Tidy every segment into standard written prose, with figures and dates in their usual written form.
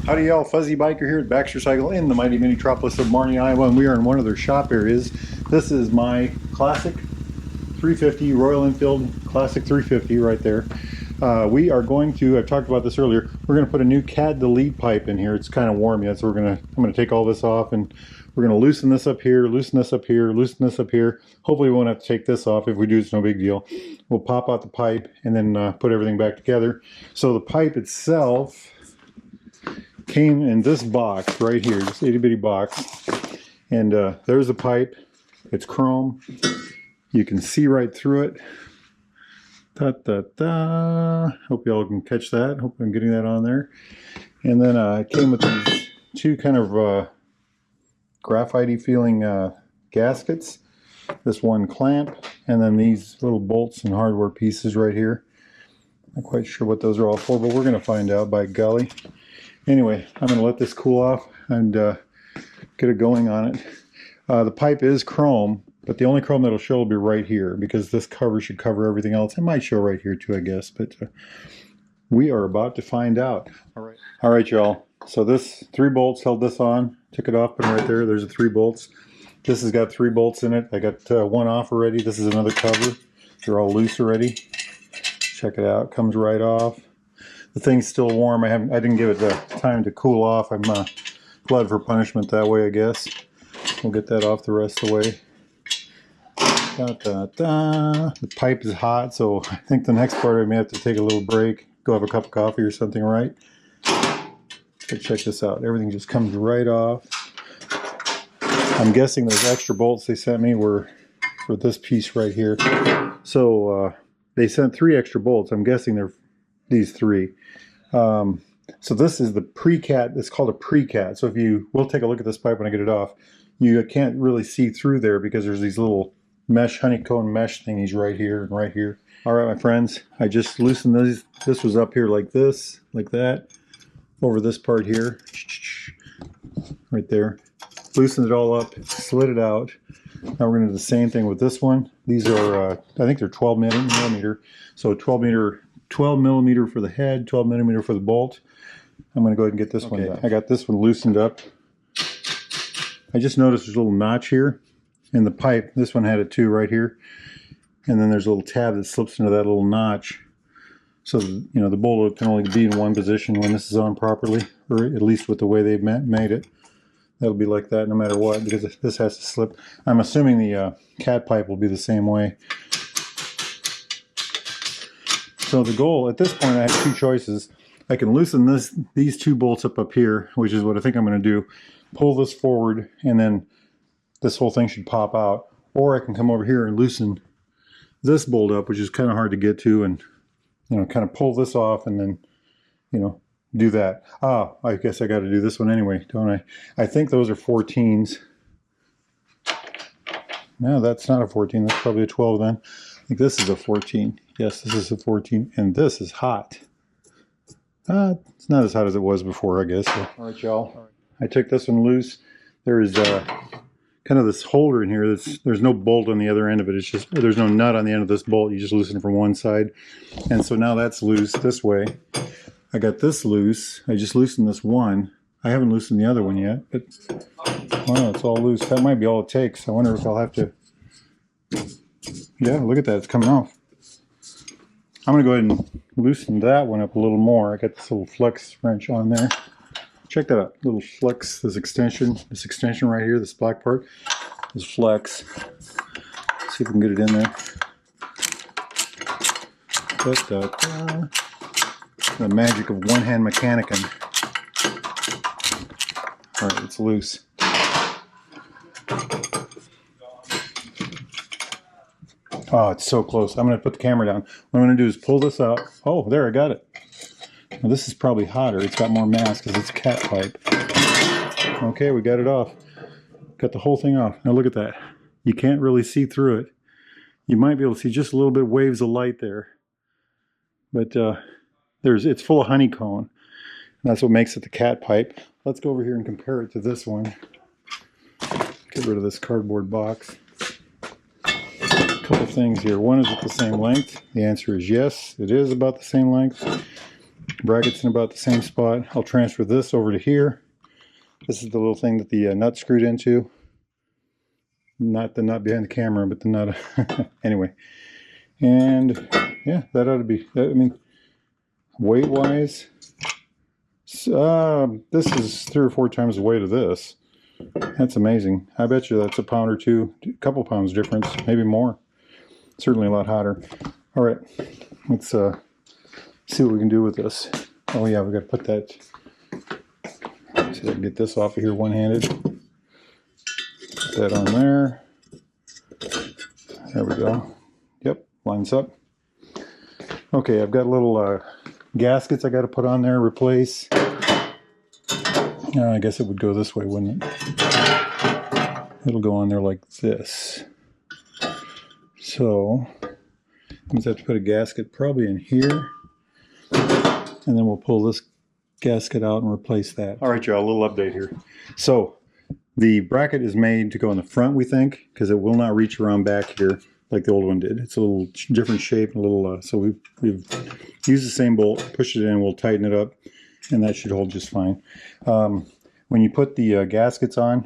Howdy y'all, Fuzzy Biker here at Baxter Cycle in the mighty mini-tropolis of Marnie, Iowa, and we are in one of their shop areas. This is my classic 350, Royal Enfield Classic 350 right there. We are going to, I've talked about this earlier, we're going to put a new cat delete pipe in here. It's kind of warm yet, so I'm going to take all this off and we're going to loosen this up here, loosen this up here, loosen this up here. Hopefully we won't have to take this off. If we do, it's no big deal. We'll pop out the pipe and then put everything back together. So the pipe itself came in this box right here, this itty bitty box, and there's the pipe. It's chrome. You can see right through it. Da, da, da. Hope y'all can catch that. Hope I'm getting that on there. And then it came with these two kind of graphite-y feeling gaskets. This one clamp, and then these little bolts and hardware pieces right here. Not quite sure what those are all for, but we're going to find out, by golly. Anyway, I'm going to let this cool off and get it going on it. The pipe is chrome, but the only chrome that'll show will be right here because this cover should cover everything else. It might show right here too, I guess, but we are about to find out. All right, y'all. So this 3 bolts held this on. Took it off, put it right there. There's the 3 bolts. This has got 3 bolts in it. I got one off already. This is another cover. They're all loose already. Check it out. Comes right off. The thing's still warm. I didn't give it the time to cool off. I'm glad for punishment that way, I guess. We'll get that off the rest of the way. Da, da, da. The pipe is hot, so I think the next part I may have to take a little break, go have a cup of coffee or something, right? But check this out. Everything just comes right off. I'm guessing those extra bolts they sent me were for this piece right here. So they sent 3 extra bolts. I'm guessing they're these 3. So this is the pre-cat. It's called a pre-cat. So we'll take a look at this pipe when I get it off. You can't really see through there because there's these little mesh, honeycomb mesh thingies right here and right here. All right, my friends, I just loosened these. This was up here like this, like that, over this part here, right there. Loosened it all up, slid it out. Now we're going to do the same thing with this one. These are, I think they're 12 millimeter. So 12 millimeter for the head, 12 millimeter for the bolt. I'm going to go ahead and get this one done. I got this one loosened up. I just noticed there's a little notch here in the pipe. This one had it too right here. And then there's a little tab that slips into that little notch. So, you know, the bolt can only be in one position when this is on properly, or at least with the way they've made it. That'll be like that no matter what, because this has to slip. I'm assuming the cat pipe will be the same way. So the goal, at this point, I have 2 choices. I can loosen these 2 bolts up here, which is what I think I'm going to do. Pull this forward, and then this whole thing should pop out. Or I can come over here and loosen this bolt up, which is kind of hard to get to, and, you know, kind of pull this off, and then, you know, do that. I guess I got to do this one anyway, don't I? I think those are 14s. No, that's not a 14. That's probably a 12 then. I think this is a 14. Yes, this is a 14, and this is hot. It's not as hot as it was before, I guess. So. All right, y'all. I took this one loose. There is kind of this holder in here. There's no bolt on the other end of it. It's just, there's no nut on the end of this bolt. You just loosen it from one side. And so now that's loose this way. I got this loose. I just loosened this one. I haven't loosened the other one yet, but wow, it's all loose. That might be all it takes. I wonder if I'll have to... Yeah, look at that. It's coming off. I'm going to go ahead and loosen that one up a little more. I got this little flex wrench on there. Check that out. Little flex, this extension right here, this black part, is flex. Let's see if we can get it in there. Da, da, da. The magic of one-hand mechanicing. All right, it's loose. Oh, it's so close. I'm going to put the camera down. What I'm going to do is pull this out. Oh, there, I got it. Now, this is probably hotter. It's got more mass because it's a cat pipe. Okay, we got it off. Got the whole thing off. Now look at that. You can't really see through it. You might be able to see just a little bit waves of light there. But it's full of honeycomb. That's what makes it the cat pipe. Let's go over here and compare it to this one. Get rid of this cardboard box. A couple things here. One, is it the same length? The answer is yes, it is about the same length. Bracket's in about the same spot. I'll transfer this over to here. This is the little thing that the nut screwed into. Not the nut behind the camera, but the nut. Anyway. And yeah, that ought to be, I mean, weight-wise, this is 3 or 4 times the weight of this. That's amazing. I bet you that's a pound or two, a couple pounds difference, maybe more. Certainly a lot hotter. All right, let's see what we can do with this. Oh yeah, we got to put that. See if I can get this off of here one-handed. Put that on there. There we go. Yep, lines up. Okay, I've got little gaskets I got to put on there, replace. I guess it would go this way, wouldn't it? It'll go on there like this. So, I just have to put a gasket probably in here. And then we'll pull this gasket out and replace that. All right, y'all, a little update here. So, the bracket is made to go in the front, we think, because it will not reach around back here like the old one did. It's a little different shape, a little, so we've used the same bolt, pushed it in, we'll tighten it up, and that should hold just fine. When you put the gaskets on,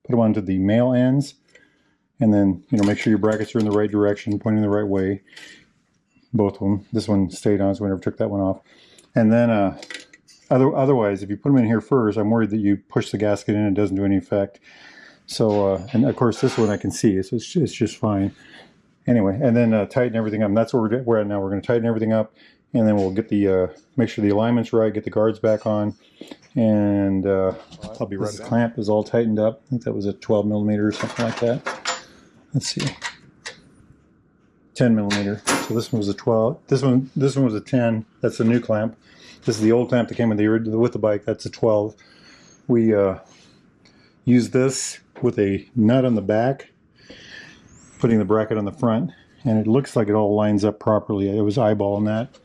put them onto the male ends, and then, you know, make sure your brackets are in the right direction, pointing the right way. Both of them. This one stayed on, so we never took that one off. And then, otherwise, if you put them in here first, I'm worried that you push the gasket in and it doesn't do any effect. So, and of course, this one I can see, so it's just fine. Anyway, and then tighten everything up. And that's where we're at now. We're going to tighten everything up, and then we'll get the make sure the alignment's right, get the guards back on, and I'll be right back. This clamp is all tightened up. I think that was a 12 millimeter or something like that. Let's see, 10 millimeter. So this one was a 12. This one was a 10. That's the new clamp. This is the old clamp that came with the bike. That's a 12. We use this with a nut on the back, putting the bracket on the front, and it looks like it all lines up properly. I was eyeballing that.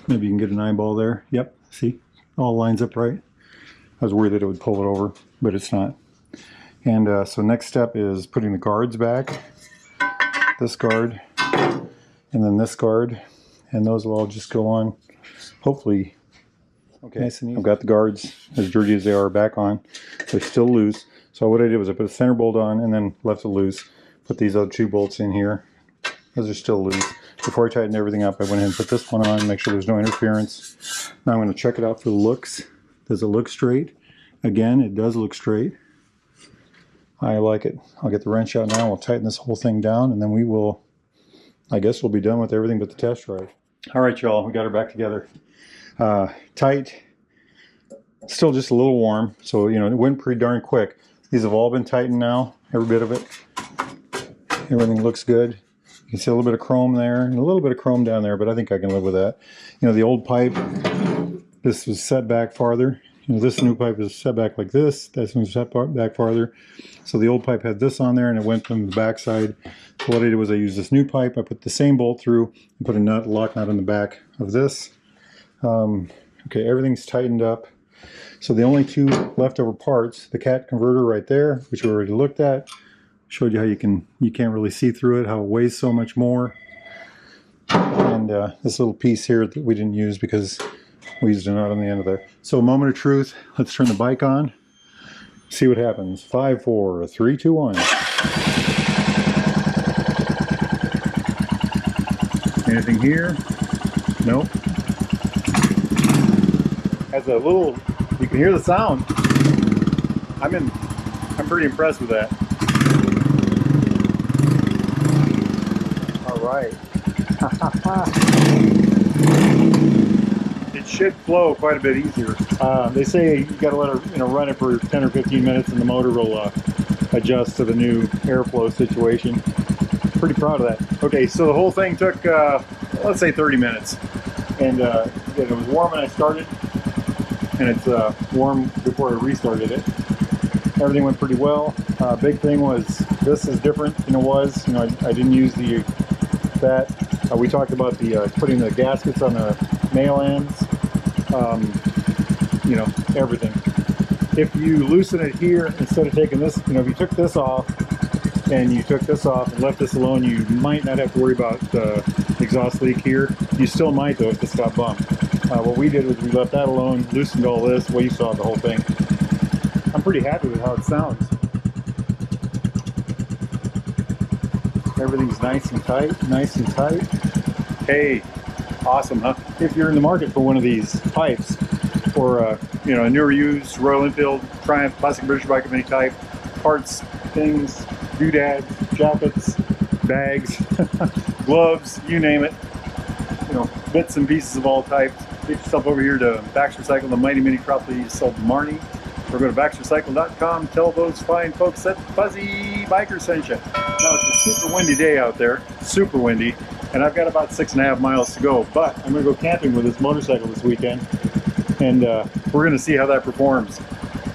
Maybe you can get an eyeball there. Yep, see, all lines up right. I was worried that it would pull it over, but it's not. And so next step is putting the guards back. This guard, and then this guard, and those will all just go on, hopefully. Okay, nice and easy. I've got the guards, as dirty as they are, back on. They're still loose. So what I did was I put a center bolt on and then left it loose. Put these other 2 bolts in here. Those are still loose. Before I tightened everything up, I went ahead and put this one on, make sure there's no interference. Now I'm going to check it out for the looks. Does it look straight? Again, it does look straight. I like it. I'll get the wrench out now. We'll tighten this whole thing down, and then we will, I guess we'll be done with everything but the test drive. All right, y'all, we got her back together. Tight. Still just a little warm, so, you know, it went pretty darn quick. These have all been tightened now, every bit of it. Everything looks good. You can see a little bit of chrome there and a little bit of chrome down there, but I think I can live with that. You know, the old pipe, this was set back farther. You know, this new pipe is set back like this. This one's set back farther. So the old pipe had this on there, and it went from the back side. So what I did was I used this new pipe. I put the same bolt through and put a nut, lock nut in the back of this. Okay, everything's tightened up. So the only 2 leftover parts, the cat converter right there, which we already looked at, showed you how you can't really see through it, how it weighs so much more. And this little piece here that we didn't use because we used a nut on the end of there. So a moment of truth. Let's turn the bike on. See what happens. 5, 4, 3, 2, 1. Anything here? Nope. Has a little. You can hear the sound. I'm pretty impressed with that. All right. It should flow quite a bit easier. They say you got to let it, run it for 10 or 15 minutes, and the motor will adjust to the new airflow situation. Pretty proud of that. Okay, so the whole thing took, let's say 30 minutes, and it was warm when I started, and it's warm before I restarted it. Everything went pretty well. Big thing was this is different than it was. I didn't use that. We talked about the putting the gaskets on the male ends. Everything. If you loosen it here instead of taking this, if you took this off and you took this off and left this alone, you might not have to worry about the exhaust leak here. You still might though if this got bumped. What we did was we left that alone, loosened all this. Well, you saw the whole thing. I'm pretty happy with how it sounds. Everything's nice and tight, nice and tight. Hey, awesome, huh? If you're in the market for one of these pipes, or you know, a newer used Royal Enfield, Triumph, Classic British Bike of any type, parts, things, doodads, jackets, bags, gloves, you name it, you know, bits and pieces of all types, get yourself over here to Baxter Cycle, the mighty metropolis of Marnie, or go to baxtercycle.com, tell those fine folks that Fuzzy Biker sent you. Now, it's a super windy day out there, super windy, and I've got about 6.5 miles to go, but I'm going to go camping with this motorcycle this weekend, and we're going to see how that performs.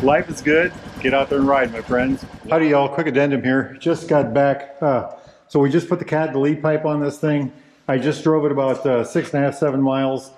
Life is good. Get out there and ride, my friends. Howdy, y'all. Quick addendum here. Just got back. So we just put the cat delete pipe on this thing. I just drove it about 6.5, 7 miles.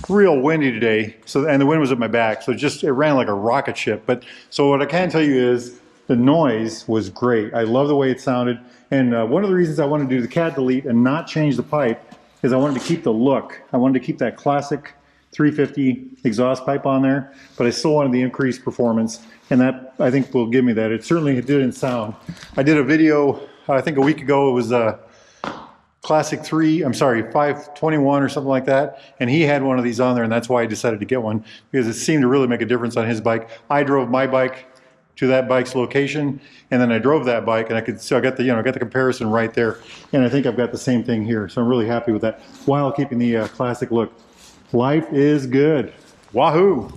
Real windy today. So, and the wind was at my back. So it ran like a rocket ship. But so what I can tell you is the noise was great. I love the way it sounded. And one of the reasons I wanted to do the cat delete and not change the pipe is I wanted to keep the look. I wanted to keep that classic 350 exhaust pipe on there, but I still wanted the increased performance, and that I think will give me that. It certainly didn't sound. I did a video, I think a week ago, it was a Classic 521 or something like that, and he had one of these on there, and that's why I decided to get one, because it seemed to really make a difference on his bike. I drove my bike to that bike's location, and then I drove that bike, and I got the comparison right there, and I think I've got the same thing here, so I'm really happy with that, while keeping the classic look. Life is good. Wahoo!